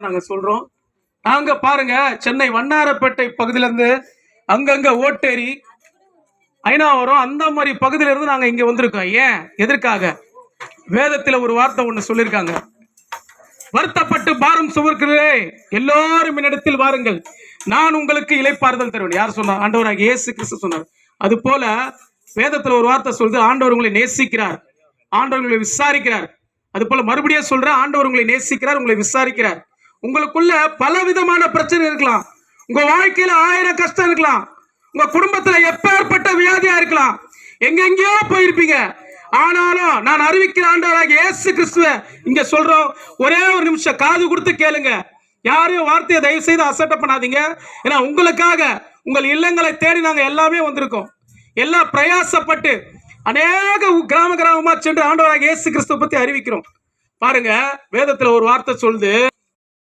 நாங்க சொல்றோம். நாங்க பாருங்க, சென்னை வண்ணாரப்பேட்டை பகுதியில இருந்து அங்கங்க ஓட்டேரி, ஐனாவரம் அந்த மாதிரி பகுதியில இருந்து நாங்க இங்க வந்திருக்கோம். ஏன்? எதற்காக? வேதத்துல ஒரு வார்த்தை ஒண்ணு சொல்லியிருக்காங்க. வருத்தப்பட்டு பாரம் சுமக்கிறே எல்லாரும் என்னிடத்தில் வாருங்கள், நான் உங்களுக்கு இளைப்பாறுதல் தருவேன். யார் சொன்னார்? ஆண்டவராகிய இயேசு கிறிஸ்து சொன்னார். அது போல வேதத்துல ஒரு வார்த்தை சொல்லுது, ஆண்டவர் உங்களை நேசிக்கிறார், ஆண்டவர் உங்களை விசாரிக்கிறார். அது போல மறுபடியும் சொல்ற, ஆண்டவர் உங்களை நேசிக்கிறார், உங்களை விசாரிக்கிறார். உங்களுக்குள்ள பல விதமான பிரச்சனை இருக்கலாம், உங்க வாழ்க்கையில 1000 கஷ்டம் இருக்கலாம், உங்க குடும்பத்துல எப்பேற்பட்ட வியாதியா இருக்கலாம், எங்கெங்கயோ போயிருப்பீங்க. ஆனாலும் நான் அறிவிக்கிற ஆண்டவராகிய இயேசு கிறிஸ்துவ இங்க சொல்றோம். ஒரே ஒரு நிமிஷம் காது கொடுத்து கேளுங்க. யாரையும் வார்த்தையை தயவு செய்து அசட்டை பண்ணாதீங்க. ஏன்னா உங்களுக்காக உங்கள் இல்லங்களை தேடி நாங்க எல்லாமே வந்திருக்கோம். எல்லாம் பிரயாசப்பட்டு அநேக கிராமமா சென்று ஆண்டவராகிய இயேசு கிறிஸ்துவ பத்தி அறிவிக்கிறோம். பாருங்க, வேதத்துல ஒரு வார்த்தை சொல்லுது,